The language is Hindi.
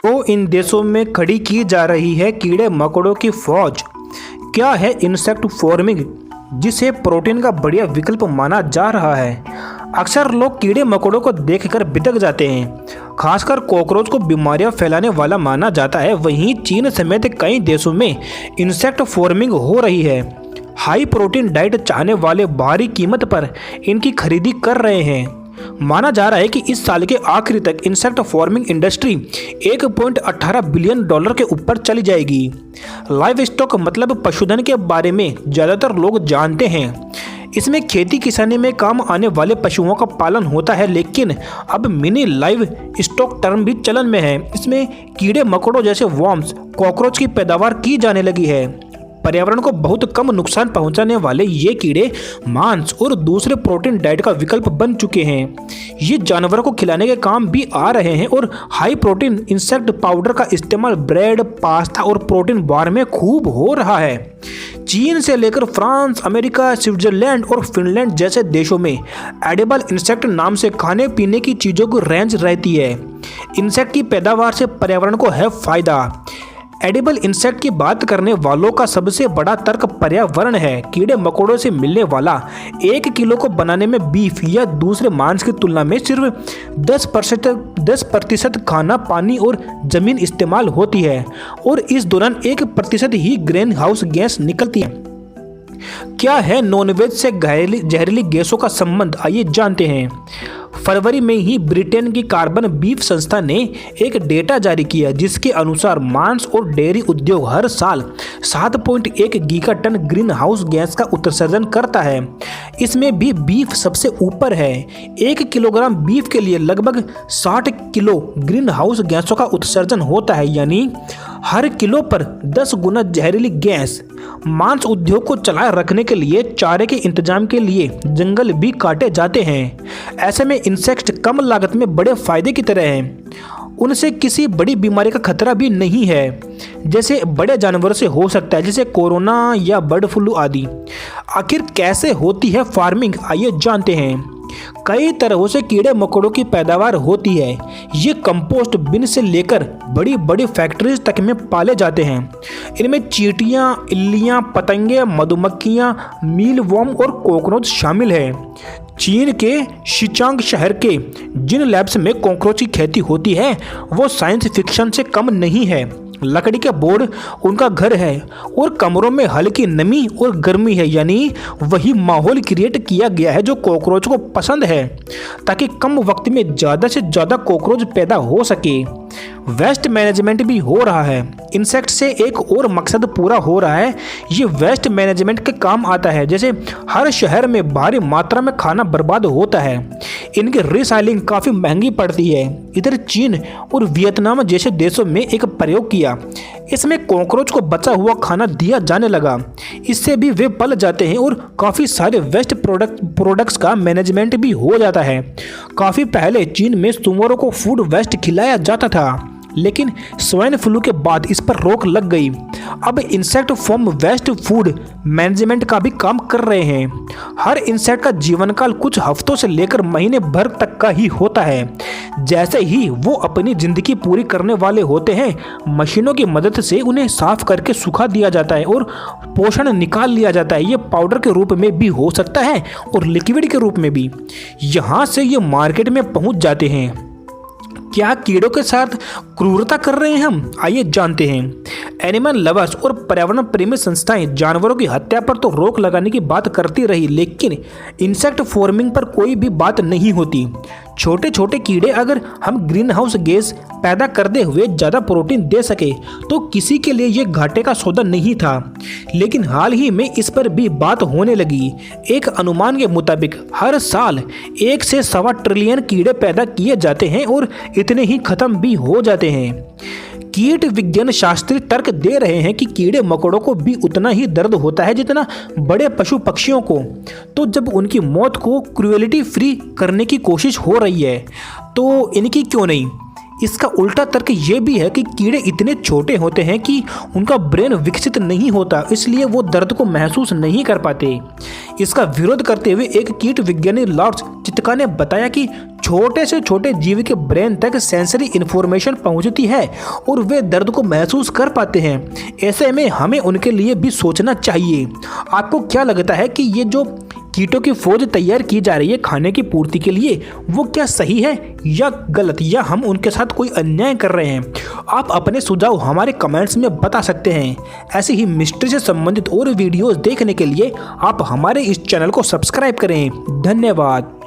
तो इन देशों में खड़ी की जा रही है कीड़े मकोड़ों की फौज। क्या है इंसेक्ट फार्मिंग, जिसे प्रोटीन का बढ़िया विकल्प माना जा रहा है। अक्सर लोग कीड़े मकोड़ों को देखकर बिदक जाते हैं, खासकर कॉकरोच को बीमारियां फैलाने वाला माना जाता है। वहीं चीन समेत कई देशों में इंसेक्ट फार्मिंग हो रही है। हाई प्रोटीन डाइट चाहने वाले भारी कीमत पर इनकी खरीदी कर रहे हैं। माना जा रहा है कि इस साल के आखिर तक insect farming industry 1.18 billion dollar के ऊपर चली जाएगी। लाइव स्टॉक मतलब पशुधन के बारे में ज़्यादातर लोग जानते हैं। इसमें खेती किसानी में काम आने वाले पशुओं का पालन होता है, लेकिन अब मिनी लाइव स्टॉक टर्म भी चलन में है। इसमें कीड़े मकोड़ों जैसे वर्म्स, कॉकरोच की पैदावार की जाने लगी है। पर्यावरण को बहुत कम नुकसान पहुंचाने वाले ये कीड़े मांस और दूसरे प्रोटीन डाइट का विकल्प बन चुके हैं। ये जानवरों को खिलाने के काम भी आ रहे हैं और हाई प्रोटीन इंसेक्ट पाउडर का इस्तेमाल ब्रेड, पास्ता और प्रोटीन बार में खूब हो रहा है। चीन से लेकर फ्रांस, अमेरिका, स्विट्जरलैंड और फिनलैंड जैसे देशों में एडिबल इंसेक्ट नाम से खाने पीने की चीज़ों की रेंज रहती है। इंसेक्ट की पैदावार से पर्यावरण को है फायदा। एडिबल इंसेक्ट की बात करने वालों का सबसे बड़ा तर्क पर्यावरण है। कीड़े मकोड़ों से मिलने वाला 1 किलो को बनाने में बीफ या दूसरे मांस की तुलना में सिर्फ 10% खाना, पानी और जमीन इस्तेमाल होती है और इस दौरान 1% ही ग्रीन हाउस गैस निकलती है। क्या है नॉनवेज से जहरीली गैसों का संबंध, आइए जानते हैं। फरवरी में ही ब्रिटेन की कार्बन बीफ संस्था ने एक डेटा जारी किया, जिसके अनुसार मांस और डेयरी उद्योग हर साल 7.1 गीगाटन ग्रीन हाउस गैस का उत्सर्जन करता है। इसमें भी बीफ सबसे ऊपर है। 1 किलोग्राम बीफ के लिए लगभग 60 किलो ग्रीन हाउस गैसों का उत्सर्जन होता है, यानी हर किलो पर 10 गुना जहरीली गैस। मांस उद्योग को चलाए रखने के लिए चारे के इंतजाम के लिए जंगल भी काटे जाते हैं। ऐसे में इंसेक्ट कम लागत में बड़े फायदे की तरह हैं। उनसे किसी बड़ी बीमारी का खतरा भी नहीं है, जैसे बड़े जानवरों से हो सकता है, जैसे कोरोना या बर्ड फ्लू आदि। आखिर कैसे होती है फार्मिंग, आइए जानते हैं। कई तरहों से कीड़े मकोड़ों की पैदावार होती है। ये कंपोस्ट बिन से लेकर बड़ी बड़ी फैक्ट्रीज तक में पाले जाते हैं। इनमें चींटियां, इल्लियां, पतंगे, मधुमक्खियां, मीलवॉर्म और कॉकरोच शामिल हैं। चीन के शिचांग शहर के जिन लैब्स में कॉकरोच की खेती होती है वो साइंस फिक्शन से कम नहीं है। लकड़ी के बोर्ड उनका घर है और कमरों में हल्की नमी और गर्मी है, यानी वही माहौल क्रिएट किया गया है जो कॉकरोच को पसंद है, ताकि कम वक्त में ज़्यादा से ज़्यादा कॉकरोच पैदा हो सके। वेस्ट मैनेजमेंट भी हो रहा है। इंसेक्ट से एक और मकसद पूरा हो रहा है। ये वेस्ट मैनेजमेंट के काम आता है, जैसे हर शहर में भारी मात्रा में खाना बर्बाद होता है, इनकी रिसाइलिंग काफ़ी महंगी पड़ती है। इधर चीन और वियतनाम जैसे देशों में एक प्रयोग किया, इसमें कॉकरोच को बचा हुआ खाना दिया जाने लगा। इससे भी वे पल जाते हैं और काफ़ी सारे वेस्ट प्रोडक्ट्स का मैनेजमेंट भी हो जाता है। काफ़ी पहले चीन में सुअरों को फूड वेस्ट खिलाया जाता था, लेकिन स्वाइन फ्लू के बाद इस पर रोक लग गई। अब insect farm waste food management का भी काम कर रहे हैं। हर इंसेक्ट का जीवन काल कुछ हफ्तों से लेकर महीने भर तक का ही होता है। जैसे ही वो अपनी जिंदगी पूरी करने वाले होते हैं, मशीनों की मदद से उन्हें साफ करके सुखा दिया जाता है और पोषण निकाल लिया जाता है। ये पाउडर के रूप में भी हो सकता है और लिक्विड के रूप में भी। यहाँ से ये मार्केट में पहुँच जाते हैं। क्या कीड़ों के साथ क्रूरता कर रहे हैं हम, आइए जानते हैं। एनिमल लवर्स और पर्यावरण प्रेमी संस्थाएं जानवरों की हत्या पर तो रोक लगाने की बात करती रही, लेकिन इंसेक्ट फार्मिंग पर कोई भी बात नहीं होती। छोटे छोटे कीड़े अगर हम ग्रीन हाउस गैस पैदा करते हुए ज़्यादा प्रोटीन दे सके तो किसी के लिए ये घाटे का सौदा नहीं था, लेकिन हाल ही में इस पर भी बात होने लगी। एक अनुमान के मुताबिक हर साल 1 से 1.25 ट्रिलियन कीड़े पैदा किए जाते हैं और इतने ही खत्म भी हो जाते हैं। कीट विज्ञान शास्त्री तर्क दे रहे हैं कि कीड़े मकोड़ों को भी उतना ही दर्द होता है जितना बड़े पशु पक्षियों को। तो जब उनकी मौत को क्रूएलिटी फ्री करने की कोशिश हो रही है तो इनकी क्यों नहीं। इसका उल्टा तर्क ये भी है कि कीड़े इतने छोटे होते हैं कि उनका ब्रेन विकसित नहीं होता, इसलिए वो दर्द को महसूस नहीं कर पाते। इसका विरोध करते हुए एक कीट विज्ञानी लॉर्ड चित्का ने बताया कि छोटे से छोटे जीव के ब्रेन तक सेंसरी इंफॉर्मेशन पहुंचती है और वे दर्द को महसूस कर पाते हैं। ऐसे में हमें उनके लिए भी सोचना चाहिए। आपको क्या लगता है कि ये जो कीटों की फौज तैयार की जा रही है खाने की पूर्ति के लिए, वो क्या सही है या गलत, या हम उनके साथ कोई अन्याय कर रहे हैं? आप अपने सुझाव हमारे कमेंट्स में बता सकते हैं। ऐसे ही मिस्ट्री से संबंधित और वीडियोस देखने के लिए आप हमारे इस चैनल को सब्सक्राइब करें। धन्यवाद।